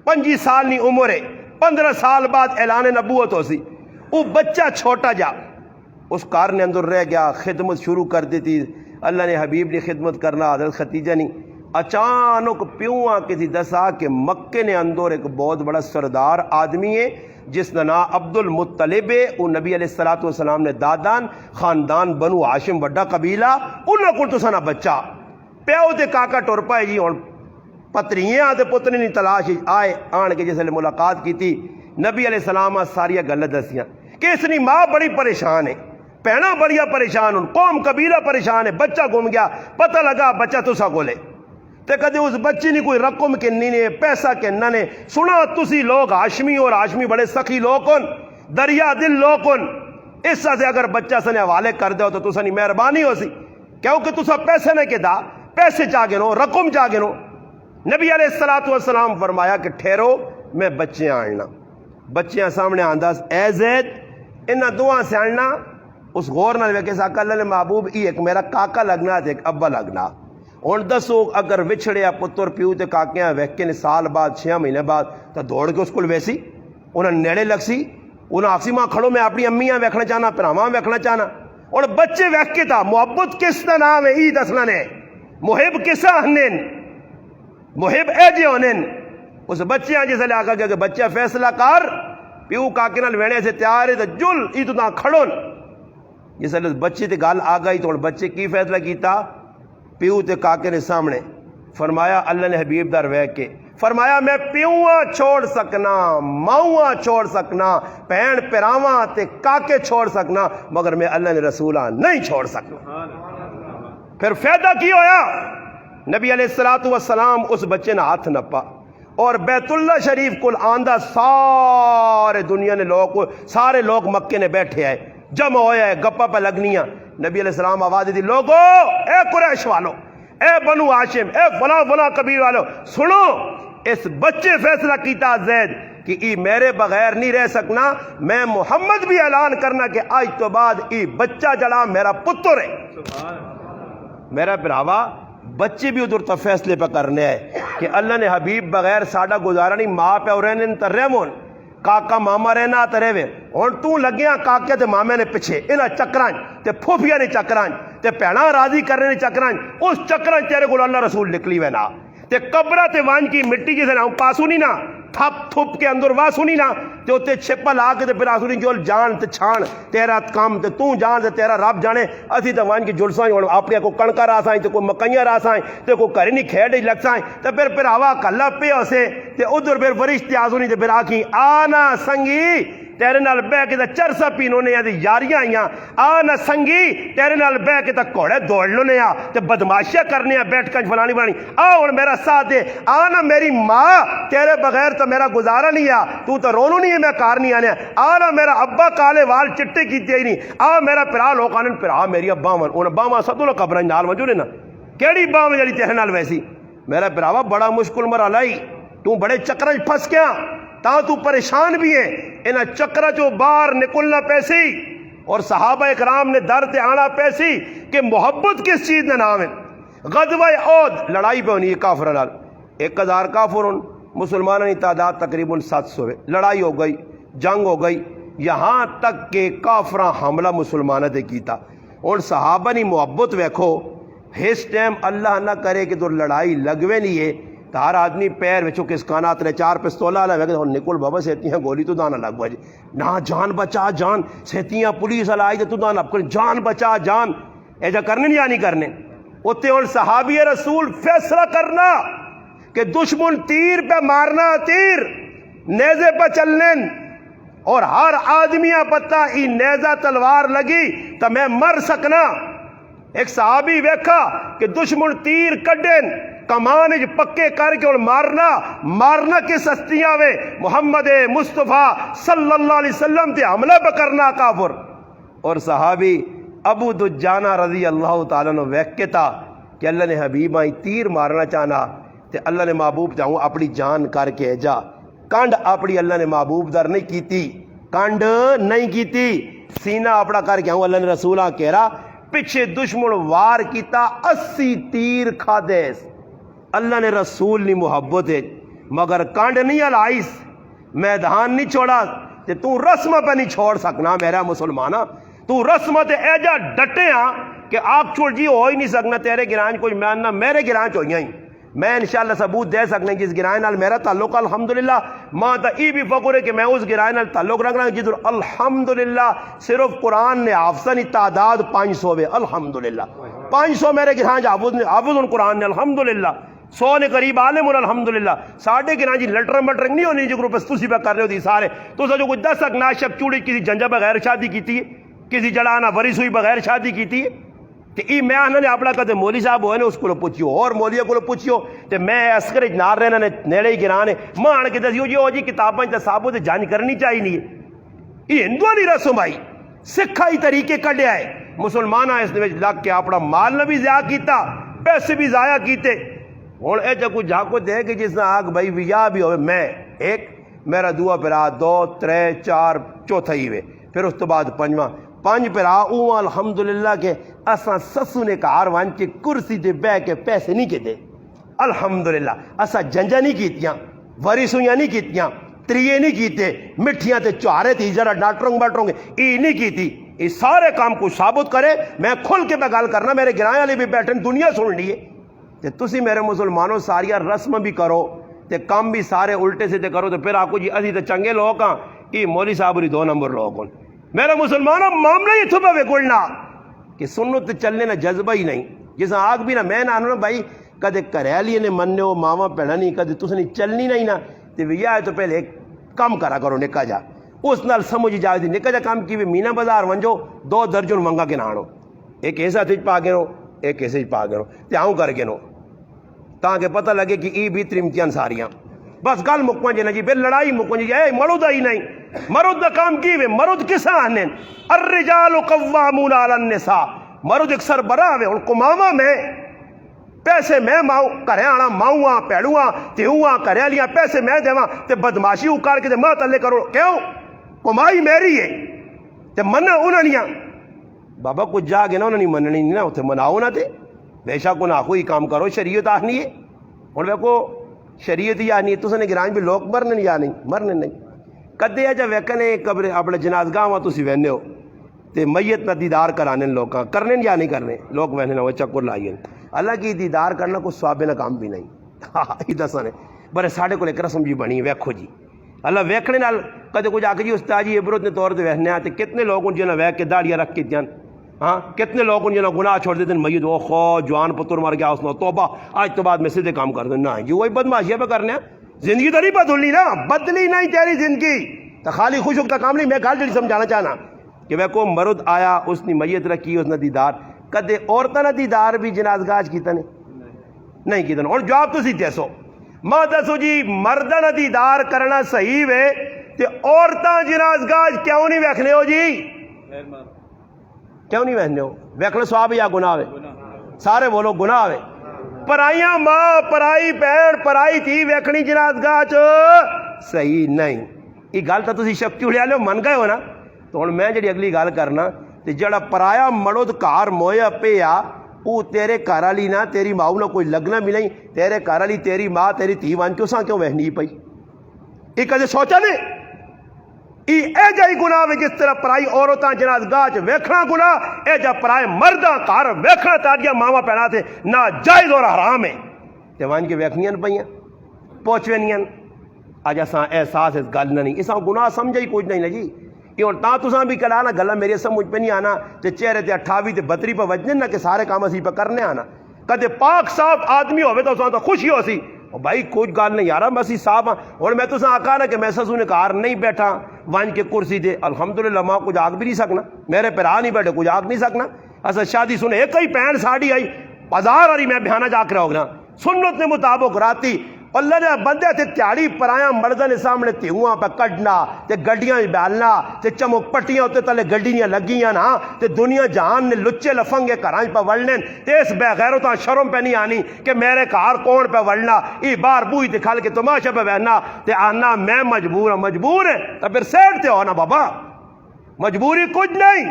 25 سال نہیں عمر ہے 15 سال بعد اعلان نبوت ہو سی. وہ بچہ چھوٹا جا اس کار نے اندر رہ گیا خدمت شروع کر دیتی اللہ نے حبیب نے خدمت کرنا حضرت خدیجہ نے اچانک پیواں کسی دسا کہ مکے نے اندر ایک بہت بڑا سردار آدمی ہے جس کا نام عبد المطلب ہے وہ نبی علیہ الصلوۃ والسلام نے دادان خاندان بنو ہاشم وڈا قبیلہ انہاں کو تو سنا بچہ پیو تے کاکا ٹر پائے جی اور پتریاں تے پتنی نہیں تلاش آئے آن کے جس نے ملاقات کی تھی نبی علیہ السلام ساریاں گلیں دسیاں کہ اس نے ماں بڑی پریشان ہے پہنا بڑیا پریشان ہوں قوم قبیلہ پریشان ہے بچہ گم گیا پتہ لگا بچہ تسا کولے تے کدے اس بچی نے کوئی رقم کے نہیں پیسہ کے نہ نے سنا تسی لوگ ہاشمی اور ہاشمی بڑے سخی لوگ کن دریا دل لوگ کن اس سے اگر بچہ سنے حوالے کر دو تو تسا نہیں مہربانی ہو سی کیونکہ تسا پیسے نہ کے دا پیسے چاگے نو رقم چاگے نو. نبی علیہ الصلوۃ والسلام فرمایا کہ ٹھہرو میں بچے آنا بچیاں سامنے آنداز اے زید انہاں دعا سے آنا اس غور نہ ویکھے ساکا اللہ نے محبوب ای ایک میرا کاکا لگنا تے ایک ابا لگنا. ہن دسو اگر وچھڑیا پتر پیو تے کاکیاں ویکھے نے سال بعد 6 مہینے بعد تو دوڑ کے اس کول ویسی انہاں نیڑے لگ سی انہاں آخسی ماں کھڑو میں اپنی امیاں ویکھنا چاہنا پراواں ویکھنا چاہنا. اور بچے ویکھ کے تھا محبت کس دا نام ہے ای دسنا نے محب کسا ہنن محب اے جے ہونن اس بچیاں جس لے آکا کہ بچہ فیصلہ کر پیو کاکے نال وینے سے تیار ہے تو جل ای تو تاں کھڑون جس لے بچے تے گال آ گئی تو بچے کی فیصلہ کیتا پیو تے کاکے نے سامنے فرمایا اللہ نے حبیب دار ویکھ کے فرمایا میں پیواں چھوڑ سکنا، ماواں چھوڑ سکنا، بہن پراواں تے کاکے چھوڑ سکنا، مگر میں اللہ نے رسولاں نہیں چھوڑ سکنا۔ پھر فائدہ کی ہویا؟ نبی علیہ السلام اس بچے نے ہاتھ نپا اور بیت اللہ شریف کل آندہ سارے دنیا نے سارے لوگ مکے نے بیٹھے آئے، جمع ہویا ہے، گپا پہ لگنیاں۔ نبی علیہ السلام آواز دی، لوگو اے قریش والو، اے بنو ہاشم، اے فلاں فلاں قبیل والو، سنو اس بچے فیصلہ کیتا زید کہ ای میرے بغیر نہیں رہ سکنا، میں محمد بھی اعلان کرنا کہ آج تو بعد ای بچہ جڑا میرا پتر ہے۔ میرا براوا بچے بھی ادھر تو فیصلے پہ کرنے ہے کہ اللہ نے حبیب بغیر ساڈا گزارا نہیں، ماں پہ رہنے تر رہمون کاکا ماما رہنا تے رہوے، ہن تو لگیاں کاکے تے مامے نے پیچھے انہاں چکران تے پھوپھیاں نے چکران تے بھیڑاں راضی کرنے نے چکران، اس چکران تیرے کول اللہ رسول نکلی وے نا تے قبرہ تے وانج کی مٹی جسے نا پاسو نہیں نا تھپ تھپ کے اندر واسو نہیں نا تے اتے چھپا لا کے تے پھر آسو نہیں جول جان تے چھان تیرا کام تے تو جان تے تیرا رب جانے، اسی تے وانج کی جلساں ہوں اپنے کو کڑکا راسائیں تے کوئی مکئیاں راسائیں تے کوئی گھر نہیں کھیڑ لگسائیں تے پھر ہوا کلا پہ اسے تے ادھر پھر فرشتے آسو نہیں تے پھر آکھیں آنا سنگی تیرے نال بہ کے تے چرسا پینو نے تے یاریاں آئیاں، آنا سنگی تیرے نال بہ کے تے گھوڑے دوڑ لونے آ تے بدماشیاں کرنے آ بیٹھ کنج فلانی بنانی، آ ہن میرا ساتھ دے، آنا میری ماں تیرے بغیر تو میرا گزارا نہیں آ، تو تے رونو نہیں ہے میں کار نہیں آنے، آنا میرا ابا کالے وال چٹے کیتے ہی نہیں، آ میرا پرا لوگ آنے پرا میری ابا ون ان باواں سدو لو قبراں نال وجو نا کیڑی باواں جڑی تیرے نال ویسی۔ میرا پراوا بڑا مشکل مرحلہ آئی، تو بڑے چکراں پھس گیا تا تو پریشان بھی ہے، انہاں چکرا چو باہر نکلنا پیسی اور صحابہ اکرام نے در تے آنا پیسی کہ محبت کس چیز نے نام ہے۔ غزوہ احد لڑائی پہ ہونی ہے کافروں نال، 1000 کافر ہون، مسلمانوں کی تعداد تقریباً 700 ہے، لڑائی ہو گئی، جنگ ہو گئی، یہاں تک کہ کافراں حملہ مسلمانوں تے کیتا۔ اور صحابہ نے محبت ویکھو، اس ٹائم اللہ نہ کرے کہ تو لڑائی لگوے نہیں ہے تو ہر آدمی پیر وچوں کس کانات نے 4 پستولا لے کہ نکل بابا سیتیاں گولی تو دانا لگ بجے نہ جان بچا جان، سیتیاں پولیس والا آئی تو دانا جان بچا جان، ایجا کرنے نہیں آنی کرنے اتے۔ اور صحابی رسول فیصلہ کرنا کہ دشمن تیر پہ مارنا تیر، نیزے پہ چلنے، اور ہر آدمیاں پتہ ای نیزہ تلوار لگی تو میں مر سکنا۔ ایک صحابی ویکھا کہ دشمن تیر کڈن کمان پکے کر کے اور مارنا کس ہستیاں وے محمد مصطفیٰ صلی اللہ علیہ وسلم تے حملہ پکرنا کافر۔ اور صحابی ابو دجانہ رضی اللہ تعالیٰ نے ویکھ کے تھا کہ اللہ نے حبیب آئی تیر مارنا چاہنا تے اللہ نے محبوب چاہوں اپنی جان کر کے جا، کانڈ اپنی اللہ نے محبوب در نہیں کیتی، کانڈ نہیں کیتی، سینہ اپنا کر کے ہوں اللہ نے رسولہ کہہ رہا پیچھے دشمن وار کیتا 80 تیر کھا دیس، اللہ نے رسول نہیں محبت ہے مگر کانڈ نہیں علائیس، میدان نہیں چھوڑا تے تو رسمہ پہ نہیں چھوڑ سکنا میرا مسلمانہ، تو رسمہ تے ایجا ڈٹے ہاں کہ آپ چھوڑ جی ہو ہی نہیں سکنا تیرے گرانچ کوئی ماننا میرے گرانچ ہوئی ہیں، میں انشاءاللہ ثبوت دے سکنا جس گرائے نال میرا تعلق الحمدللہ، ماں تا ای بھی فخر ہے کہ میں اس گرائے نال تعلق رکھنا جدھر الحمدللہ صرف قرآن نے حافظہ نہیں تعداد 500 ہے، الحمدللہ 500 میرے گرانچ حافظ ان قرآن نے الحمدللہ، 100 نے قریب عالم الحمدللہ، ساڑھے گرانچ جی لٹرم بٹرنگ نہیں ہونی جو گروپ تسی پہ کر رہے ہو دی سارے تو سا جو کوئی 10 اک ناشب چوڑی کسی جنجہ بغیر شادی کیتی ہے، کسی جڑانا وری سوئی بغیر شادی کیتی ہے، کہ ای میں آنا نے اپنا کہتے مولی صاحب ہوئے نے اس کو پوچھیو اور مولیہ کو پوچھیو تے میں اسکر نار رہنا نے نیڑے ہی گرانے ماں آنے کے دسیو جی ہو جی کتاباں تے صاحبوں تے جان کرنی چاہی نہیں ہے، یہ ہندوہ نہیں رسم آئی سکھائی طریقے کڈے آئے، مسلمانہ اس نے لگ کے اپنا مال نہ بھی ضائع کیتا پیسے بھی ضائع کیتے، ہوں اے جب کوئی جا کو دے کہ جس نے آگ بھائی ویا بھی ہوئے میں ایک میرا دعا پھرا 2 3 4 چوتھا ہی ہوئے پھر اس تو بعد 5 پھرا اوہ الحمدللہ کے اساں سسو نے کار وان کے کرسی دے بے کے پیسے نہیں کے دے، الحمدللہ اساں جنجا نہیں کیتیاں وری سویاں نہیں کیتیاں تریے نہیں کیتے مٹھیاں تے چوارے تھی ذرا ڈاٹروں باٹروں گے ای نہیں کیتی، اس سارے کام کو ثابت کرے میں کھل کے میں گال کرنا میرے گرائیں والے بھی بیٹھے دنیا سن لیے تے تسی میرے مسلمانوں ساریاں رسم بھی کرو تے کام بھی سارے الٹے سے تے کرو تو پھر آکو جی اسی تے چنگے لوگ ہاں ای مولی صاحب ری 2 نمبر لوگ ہوں میرے مسلمانوں معاملہ ہی تھوپا وے گلنا کہ سنو تے چلنے نہ جذبہ ہی نہیں جیسا آگ بھی نہ میں نہ بھائی کدے گھریالی نے مننے ہو ماواں بھیناں نہیں کدے تس نہیں چلنی نہیں نا تے ویاہ تو پہلے ایک کام کرا کرو نکا جا اس نال سمجھ جائے دی نکا جا کام کی مینا بازار ونجو 2 درجن منگا کے نانو ایک ایسا تھج پا گنو ایک ایسے پا گنو تے آؤں کر گنو تاکہ پتہ لگے کہ ای بھی ترمتیاں ساریاں بس گل مکمن جی جی بے لڑائی مکمن جی اے مرد ہی نہیں مرد دا کام کی وے مرد کسا آنے الرجال قوامون علی النساء مرد ایک سربراہ وے ان کو ماما میں پیسے میں ماؤں کرے آنا ماؤں پیڑوں تیوں کرے لیاں پیسے میں دیواں تے بدماشی اکار کے تے ماں تلے کرو کیوں کمائی میری ہے تے منع انہاں نیاں بابا کچھ جا کے نا انہاں نہیں مننی نہیں نا اتھے مناؤ نہ تے بے شک انہاں کوئی کام کرو شریعت آخنی ہے اور ویکو شریعت ہی آنی ہے تساں نے گران بھی لوگ مرنے یا نہیں مرنے نہیں کدے جا ویکنے قبر اپنے جنازگاہ وہاں تسی وینے ہو تے میت نہ دیدار کرانے لوگاں کرنے یا نہیں کرنے لوگ وینے وہ چکر لائیے اللہ کی دیدار کرنا کوئی ثواب نہ کام بھی نہیں ہی دساں نے برے ساڑھے کو لے کر رسم جی بنی ویکھو جی اللہ ویکھنے نال کدے کچھ آ کے جی استاد جی عبرت نے طور تے ویکھنے آتے کتنے لوگ ان جنہاں ویکھ کے داڑیاں رکھ کے دیاں ہاں کتنے لوگ ان جنہاں گناہ چھوڑ دیتے ہیں میت او خو جوان پتر مر گیا اس نے توبہ آج تو بعد میں سیدھے کام کر دیں نہ جی وہی بدماشیاں پہ کرنے زندگی تو نہیں بدلنی نا بدلی نہیں تیری زندگی تو خالی خوش ہوتا کام نہیں میں گل جڑی سمجھانا چاہنا کہ وہ کو مرد آیا اس نے میت رکھی اس نے دیدار کدے عورتاں نے دیدار بھی جنازگاہ کیتا نہیں کیتا اور جواب تو سی دسو ماں دسو جی مرداں نے دیدار کرنا صحیح وے تے عورتاں جنازگاہ کیوں نہیں ویکھنے ہو جی کیوں نہیں ویکھنے ہو ویکھنا ثواب یا گناہ وے سارے بولو گناہ وے پرائیاں ماں پرائی بہن پرائی تھی ویکھنی جنازگاہ چ صحیح نہیں یہ گل تو تسی شک چڑیا لو من گئے ہو نا تو ہن میں جڑی اگلی گل کرنا تے جڑا پرایا مرد گھر مویا پیا وہ تیرے گھر والی نہ تیری ماں نہ کوئی لگنا بھی نہیں تیرے گھر والی تیری ماں تیری تھی ون چوساں کیوں وہنی پئی یہ کدے سوچا نے اے جائی گناہ وے جس طرح پرائی عورتاں جنازگاہ چ ویکھنا گناہ اے جا پرائے مرداں گھر ویکھنا تاڈیاں ماواں پینا تے ناجائز اور حرام ہے تے ون کے ویکھنیاں پیاں پہنچوینیاں اج اساں احساس اس گل نہ نہیں اساں گناہ سمجھا ہی کچھ نہیں نا جی یہ ہوں تا تساں بھی کلا نا گلا میری سمجھ پہ نہیں آنا تے چہرے تے 28 تے 32 پہ وجنے نا کہ سارے کام اسی پہ کرنے آنا کدے پاک صاف آدمی ہوئے تو اساں تو خوشی ہو سی بھائی کچھ گل نہیں یار میں صاف ہاں اور میں تساں آکھا نا کہ میں سسو نے کار نہیں بیٹھا ون کے کرسی تے الحمدللہ ماں کچھ آگ بھی نہیں سکنا میرے پرا نہیں بیٹھے کچھ آگ نہیں سکنا اسا شادی سنے ایک ہی پین ساڑی آئی بازار والی میں بہانہ جا کے ہوگنا سنت نے مطابق راتی اللہ نے بندے تے تیاری پرایا مردہ نے سامنے تیوہاں پہ کڈنا تے گڈیاں بیالنا تے چمک پٹیاں ہوتے تلے گڈیاں لگیاں نا تے دنیا جہان نے لچے لفنگے کرانچ پہ وڑنے تے اس بے غیرتاں شرم پہ نہیں آنی کہ میرے کار کون پہ وڑنا ای بار بوئی تے کھال کے تماشا پہ بہنا تے آنا میں مجبور ہے تو پھر سیٹ تے ہونا بابا مجبوری کچھ نہیں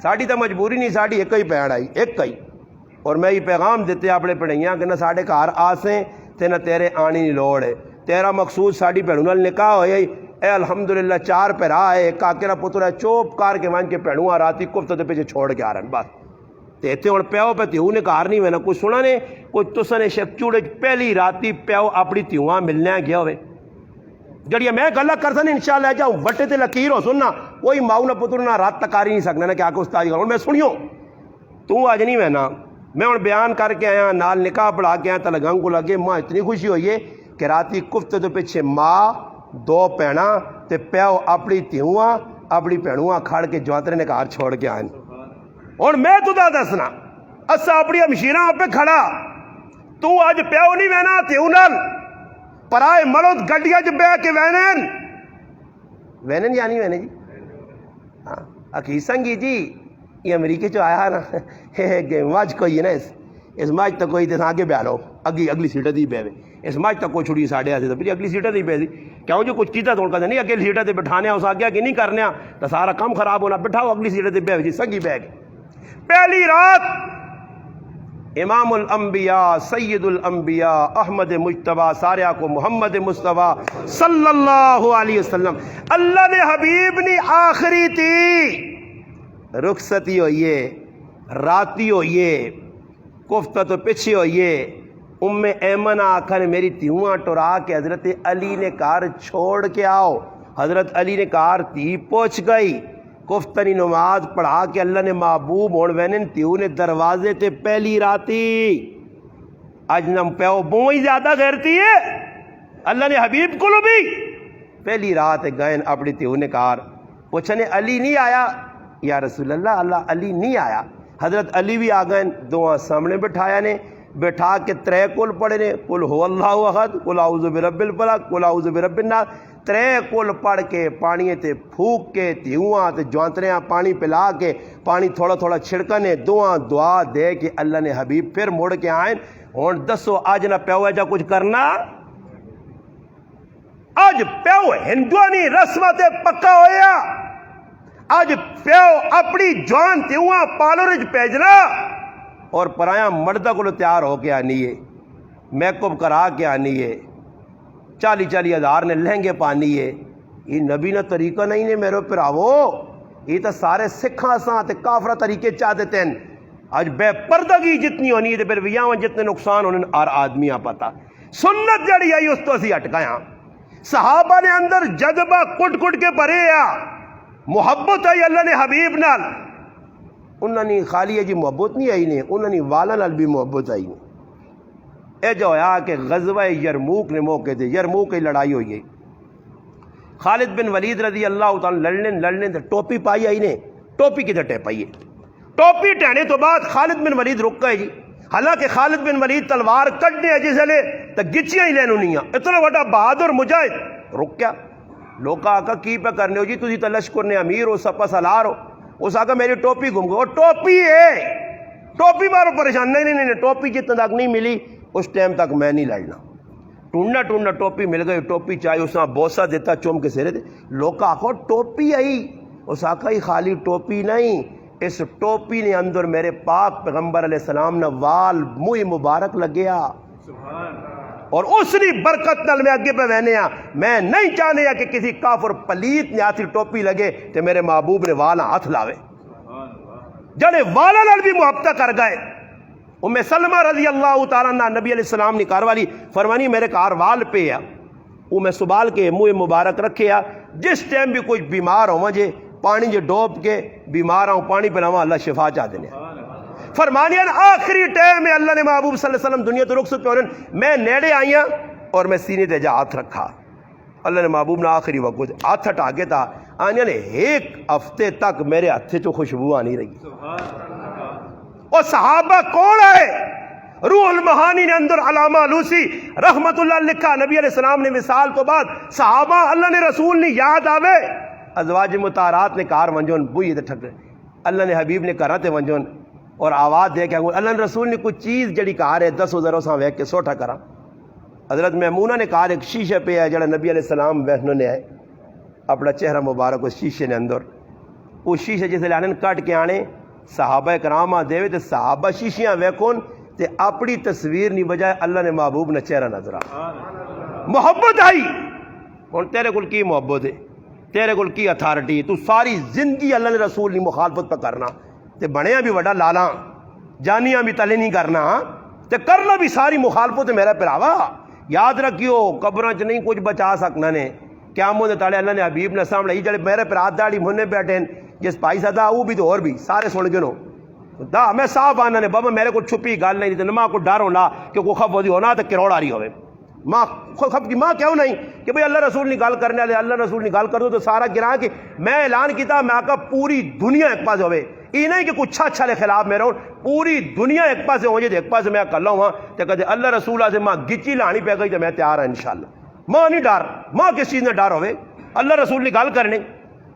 ساڑی تو مجبوری نہیں ساڑی ایک ہی پیڑ آئی ایک ہی اور میں یہ پیغام دیتے اپنے پڑھائیاں کہ نہ ساڑے کار آسیں تے نہ تیرے آنی نہیں لوڑ ہے تیرا مقصود ساڑی پیڑوں نال نکاح ہوئے اے الحمدللہ 4 پیرا ہے کاکرا پتر ہے چوپ کار کے وان کے پیڑوں راتی کفت تے پیچھے چھوڑ کے آ رہے ہیں بس تے اتنے ہوں پیو پہ تیوں نے کار نہیں ہونا کوئی سنا نے کوئی تسا نے شک چوڑے پہلی راتی پیو اپنی تیواں ملنے گیا ہوئے جڑی میں گلہ کرتا نہیں انشاءاللہ جاؤں بٹے تے لکیر ہو سننا کوئی ماؤں نہ پتر نہ رات تکاری نہیں سکنا نا کہ آکے استاد کروں میں سنیوں تو آج نہیں وینا میں ہوں بیان کر کے آیا نال نکاح پڑھا کے آیا تو لگاں کو لگے ماں اتنی خوشی ہوئی ہے کہ راتی کفت تو پیچھے ماں 2 پینا تے پیو اپنی تیواں اپنی پیڑواں کھڑ کے جوانترے نے کار چھوڑ کے آئیں اور میں تو دا دسنا اسا اپنی ہمشیرہ پہ کھڑا تو آج پیو نہیں وینا تیوں نال پرائے مرد گڈیا جو بے کے وینن یا نہیں وینے جی ہاں اکی سنگی جی یہ امریکہ چو آیا نا ماج کوئی ہے نا اس ماج تک کوئی تھا آگے بیالو اگلی سیٹہ دی بے اس ماج تک کوئی چھوڑی ساڑھے آتے تو پھر اگلی سیٹہ دی بے دی کیوں جو کچھ کیتا تو ان کا نہیں اگلی سیٹہ دی بٹھانے اس آگیا کہ نہیں کرنے تو سارا کم خراب ہونا بٹھاؤ اگلی سیٹہ دی بے جی سنگی بے گئے پہلی رات امام الانبیاء سید الانبیاء احمد مجتبیٰ ساریہ کو محمد مصطفیٰ صلی اللہ علیہ وسلم اللہ نے حبیب نے آخری تھی رخصتی ہوئیے راتی ہوئیے کفتہ تو پچھے ہوئیے ایمن آخر میری تیواں ٹورا کے حضرت علی نے کار چھوڑ کے آؤ حضرت علی نے کار تی پہنچ گئی کفتنی نماز پڑھا کے اللہ نے محبوب اور وینن تیوں نے دروازے تے پہلی راتی اج نہ پیو بوں ہی زیادہ غیرتی ہے اللہ نے حبیب کو بھی پہلی رات گئے اپنی تیو نے کار پوچھنے علی نہیں آیا یا رسول اللہ اللہ علی نہیں آیا حضرت علی بھی آ گئے دعا سامنے بٹھایا نے بٹھا کے ترے کل پڑھے نے قل هو اللہ احد قل اعوذ برب الفلق قل اعوذ برب الناس ترے کل پڑھ کے پانی تے پھوک کے تیواں تے جوانتریاں پانی پلا کے پانی تھوڑا تھوڑا چھڑکنے دعا دے کے اللہ نے حبیب پھر مڑ کے آئیں ہن دسو اج نہ پیو جا کچھ کرنا اج پیو ہندوانی رسمہ تے پکا ہویا اج پیو اپنی جوان تیواں پالورج بھیجنا اور پرایا مردہ کو تیار ہو کے آنی ہے میک اپ کرا کے آنی ہے 40-40 ہزار نے لہنگے پانی ہے یہ نبی نہ طریقہ نہیں نے میرے پراوو یہ تو سارے سکھاں ساں تے کافرہ طریقے چاہ دیتے ہیں آج بے پردگی جتنی ہونی ہے پھر ویاں جتنے نقصان ہونے اور آدمیاں پتا سنت جڑی آئی اس تو اسی اٹکایا صحابہ نے اندر جذبہ کٹ کٹ کے بھرے آ محبت آئی اللہ نے حبیب نال انہوں نے خالی جی محبت نہیں آئی نے انہوں نے والا نال بھی محبت آئی نے اے جو ہویا کہ غزوہ یرموک نے موقع دے یرموک کی لڑائی ہوئی ہے خالد بن ولید رضی اللہ تعالیٰ لڑنے دے ٹوپی پائی آئی نے ٹوپی کی ٹے پائی ہے ٹوپی ٹہنے تو بعد خالد بن ولید رک گئے جی حالانکہ خالد بن ولید تلوار کٹنے جس لے تو گچیاں ہی لینو نہیں اتنا بڑا بہادر مجاہد رک گیا لوگ آقا کی پہ کرنے ہو جی تھی تو لشکر نے امیر ہو سپا سالار ہو اس آقا میری ٹوپی گم گئی وہ ٹوپی ہے ٹوپی مارو پریشان نہیں ٹوپی جتنا تک نہیں ملی اس ٹائم تک میں نہیں لڑنا ٹونڈنا ٹوپی مل گئی ٹوپی چاہیے اس نے بوسا دیتا چوم کے سرے دے لوگ آخو ٹوپی آئی اس آقا ہی خالی ٹوپی نہیں اس ٹوپی نے اندر میرے پاک پیغمبر علیہ السلام نے وال منہ مبارک لگیا اور اس نے برکت نال میں اگے پہ وہنے میں نہیں چاہنے کہ کسی کافر پلیت نے آتی ٹوپی لگے تو میرے محبوب نے والا ہاتھ لاوے جڑے والا نال بھی محبت کر گئے ام سلمہ رضی اللہ تعالیٰ عنہ نبی علیہ السلام نے کاروالی فرمانی میرے کار وال پہ وہ میں سبال کے منہ مبارک رکھے جس ٹائم بھی کچھ بیمار ہو مجھے پانی جو ڈوب کے بیمار ہوں پانی پلاواں اللہ شفا چاہ دینے فرمانی آخری ٹائم میں اللہ نے محبوب صلی اللہ علیہ وسلم دنیا تو رخصت پہ ہونے میں نیڑے آئی اور میں سینے تے جا ہاتھ رکھا اللہ نے محبوب نے آخری وقت ہاتھ ہٹا کے تھا آنے نے ایک ہفتے تک میرے ہاتھے چو خوشبو آنی رہی اور صحابہ کون آئے روح المعانی نے اندر علامہ علوسی رحمت اللہ لکھا نبی علیہ السلام نے مثال تو بعد صحابہ اللہ نے رسول نے یاد آوے ازواج مطہرات نے کار ونجون بوئی تے ٹھک اللہ نے حبیب نے کرا تے ونجون اور آواز دے کے اللہ نے رسول نے کوئی چیز جڑی کار ہے 10,000 ساں ویک کے سوٹا کرا حضرت میمونہ نے کار ایک شیشے پہ ہے جڑا نبی علیہ السلام ویسنوں نے آئے اپنا چہرہ مبارک اس شیشے نے اندر اس شیشے جسے لانن کٹ کے آنے صحابہ کرام دے تے صحابہ شیشیاں ویکھون تے اپنی تصویر نہیں بجائے اللہ نے محبوب نے چہرہ نظر آ محبت آئی ہن تیرے کول کی محبت ہے تیرے کول کی اتھارٹی تو ساری زندگی اللہ نے رسول نے مخالفت پہ کرنا تے بنیا بھی وڈا لالا جانیاں بھی تلے نہیں کرنا تے کرنا بھی ساری مخالفت میرا پراوا یاد رکھیو قبراں چ نہیں کچھ بچا سکنا نے قیامت دے تالے اللہ نے حبیب نے سامنے جڑے میرے پر ہاتھ داڑھی مننے بیٹھے جس پائی صدا وہ بھی تو اور بھی سارے سن گنو دا میں صاحب آنا نے بابا میرے کو چھپی گال نہیں تھی ماں کو ڈر ہونا کہ کوئی خف ہوتی ہونا تو کروڑ آ رہی ہوئے ماں خف کی ماں کیوں نہیں کہ بھئی اللہ رسول نے گال کرنے والے اللہ رسول نے گال کر دو تو سارا گرا کہ میں اعلان کیتا میں آقا پوری دنیا ایک پاس ہوئے یہ نہیں کہ کچھ اچھا لے خلاف میں رہوں پوری دنیا ایک پاس ہو جائے ایک پاس میں کر لوں تو کہتے اللہ رسول سے ماں گچی لانی پہ گئی تو میں تیار ہوں انشاءاللہ ماں نہیں ڈر ماں کس چیز نے ڈر ہوئے اللہ رسول نے گال کرنے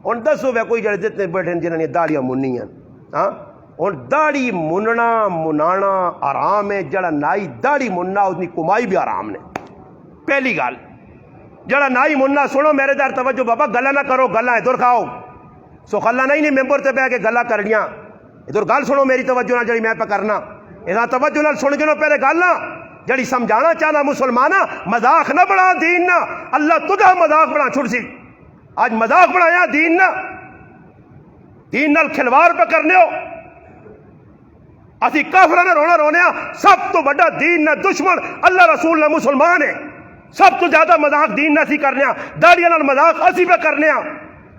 اور دسو وے کوئی جڑے جتنے بیٹھے جنہوں نے داڑیاں منی ہیں ہاں اور داڑھی مننا منانا آرام ہے جڑا نائی داڑھی مننا اتنی کمائی بھی آرام نے پہلی گال جڑا نائی مننا سنو میرے دار توجہ بابا گلا نہ کرو گلا ادھر کھاؤ سو خلا نہیں ممبر تے بہ کے گلا کرنیاں ادھر گل سنو میری توجہ نہ جڑی میں پہ کرنا ادھر توجہ نہ سن گنو پہلے گل نہ جڑی سمجھانا چاہنا مسلمانہ مذاق نہ بڑھا دین نہ اللہ تجھا مذاق بڑھا چھڑ سی آج مذاق بڑھایا دین نہ دین نال کھلوار پہ کرنے ہو اسی کافرہ نہ رونا رونے سب تو بڑا دین نہ دشمن اللہ رسول نہ مسلمان ہے سب تو زیادہ مذاق دین نہ اسی کرنے داڑیاں نال مذاق اسی پہ کرنے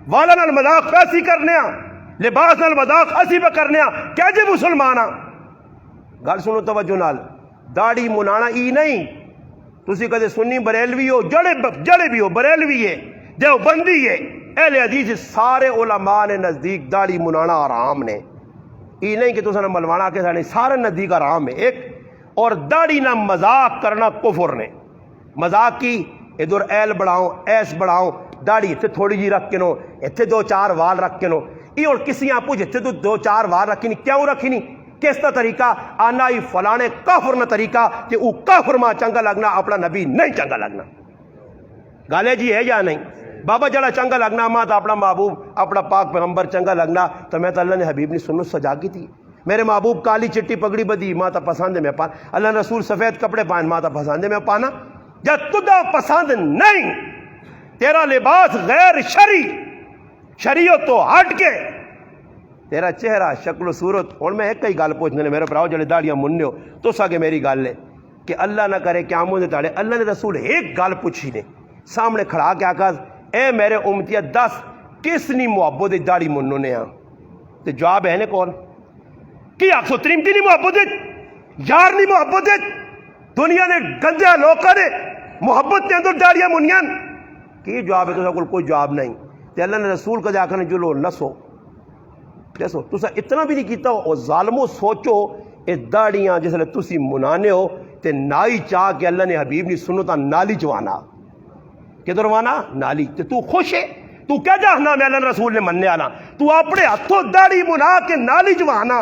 والا نال مذاق اسی کرنے لباس نال مذاق اسی پہ کرنے کیا جی مسلمان گل سنو توجہ نال داڑھی منانا ای نہیں. تسی کدے سنی بریلوی ہو, جڑے بھی ہو, بریلوی ہے, دیوبندی ہے, اہل حدیث, سارے علماء نے نزدیک داڑھی منانا حرام نے. ای نہیں کہ تسا ملوانا کے سانے, سارے نزدیک حرام ہے. ایک اور داڑھی نہ مذاق کرنا کفر نے. مذاق کی ادھر ایل بڑھاؤں, ایس بڑھاؤں, داڑھی اتنے تھوڑی جی رکھ کے نو, اتنے 2-4 وال رکھ کے نو, یہ اور کسی آپ پوچھ اتنے تو 2-4 وال رکھی نہیں, کیوں رکھی نہیں, کس طرح طریقہ آنا ہی فلانے کافر نہ طریقہ کہ او کافر ماں چنگا لگنا, اپنا نبی نہیں چنگا لگنا. گالے جی ہے یا نہیں؟ بابا جڑا چنگا لگنا ماں تو اپنا محبوب, اپنا پاک پیغمبر چنگا لگنا, تو میں تو اللہ نے حبیب نے سنت سجا کی تھی. میرے محبوب کالی چٹی پگڑی بدی ماں تو پسند ہے میں پانا, اللہ رسول سفید کپڑے پہن ماں تو پسند ہے میں پانا. جب تجھے پسند نہیں, تیرا لباس غیر شریعت تو ہٹ کے, تیرا چہرہ شکل و صورت. اور میں ایک ہی گل پوچھنے میرے براؤ جڑے داڑیاں مننے ہو تو ساگے میری گل ہے کہ اللہ نہ کرے کیا مجھے تاڑے, اللہ نے رسول ایک گل پوچھی نے سامنے کھڑا کے آکھا اے میرے امتیہ 10 کس نی محبت داڑھی منو نے ہاں, تو جواب ہے نے کون کی آکھ سو تریمتی نی محبت یار نی محبت دنیا نے گندے لوکاں نے محبت کے اندر داڑیاں منیاں کی جواب ہے. تو کوئی جواب نہیں. تے اللہ نے رسول کا جا کر جلو نسو دیسو تسا اتنا بھی نہیں کیتا ہو. ظالمو سوچو اے داڑیاں جس لئے تسی منانے ہو تے نائی چاہ کہ اللہ نے حبیب نے سنتا نالی چوانا, کدھر وانا نالی. تے تو خوش ہے, تو کیا جاہنا میں اللہ رسول نے مننے آنا, تو اپنے ہاتھوں داڑھی منا کے نالی چوانا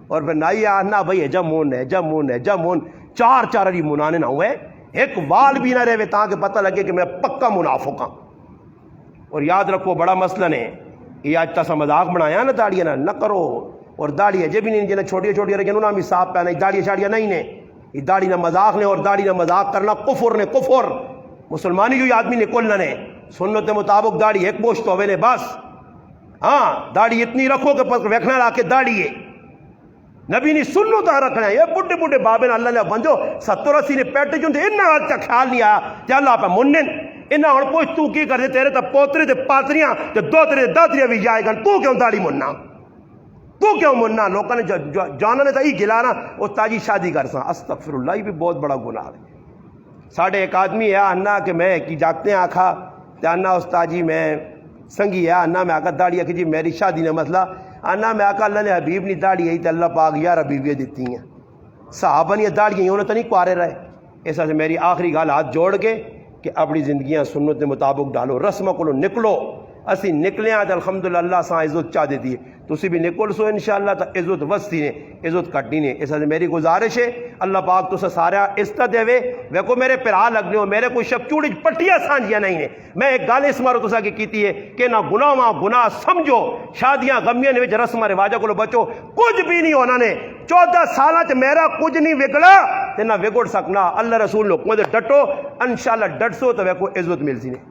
اور پھر نائی آنا بھئی جمون ہے جمون ہے جمون 4 علی منانے نہ ہوئے, ایک وال بھی نہ رہے تاکہ پتہ لگے کہ میں پکا منافق ہوں. اور یاد رکھو بڑا مسئلہ نے یہ آج تسا مذاق بنایا نا داڑیاں نہ کرو. اور داڑھی ہے جب بھی نہیں جنہیں چھوٹی رکھیں انہوں نے صاف پہنا, داڑھی شاڑیاں نہیں نے, یہ داڑھی نہ مذاق نے, اور داڑھی نہ مذاق کرنا کفر نے, کفر. مسلمانی جو آدمی نکلنا نے سنت مطابق داڑھی ایک پوچھ تو ہوئے نے بس. ہاں داڑھی اتنی رکھو کہ پس ویکھنا لا کے داڑھی ہے, نبی نے سنو تا رکھنا ہے. یہ بڑے بابے نے اللہ نے بنجو 70-80 نے پیٹے جو انہاں آج تک خیال نہیں آیا کہ اللہ پہ منن انہاں ہوں پوچھ تو کی کر دے, تیرے تا پوتری تے پاتریاں تے دوتری تے دادریاں بھی جائے گا, تو کیوں داڑھی مننا, تو کیوں مننا. لوگوں نے جانا نے تا ہی گلانا اس تاجی شادی کر سا, استغفراللہ, یہ بھی بہت بڑا گناہ ہے. ساڑھے ایک آدمی ہے آنا کہ میں کی جاگتے ہیں آکھا تے آنا استاد جی میں سنگی ہے آنا میں آکھا داڑھی کہ جی میری شادی نے مسئلہ آنا میں آکھا اللہ نے حبیب نہیں داڑھی ہے تے اللہ پاک یار حبیبیاں دیتی ہیں, صحابہ نے داڑھی ہیں انہوں نے تو نہیں کوارے رہے. ایسا سے میری آخری گال ہاتھ جوڑ کے کہ اپنی زندگیاں سنت مطابق ڈالو, رسموں کو نکلو. اسی نکلے آج الحمدللہ اللہ ساں عزت چاہ دیتی ہے, تسی بھی نکل سو انشاءاللہ تا عزت وستی نے, عزت کٹنی نے. ایسا سے میری گزارش ہے اللہ پاک تو سارا عزت دے وے. ویکو میرے پرا لگنے ہو, میرے کوئی شب چوڑی پٹیاں سانجیاں نہیں ہیں. میں ایک گال اس مارو تسا کی کیتی ہے کہ نہ گناہ ماں گناہ سمجھو, شادیاں غمیاں نے وچ رسم رواجہ کو بچو, کچھ بھی نہیں ہونا نے. 14 سالہ چ میرا کچھ نہیں وگڑا تے نہ وگڑ سکنا. اللہ رسول نے حکم دے ڈٹو, انشاءاللہ ڈٹ سو تو ویکو عزت مل سی نے.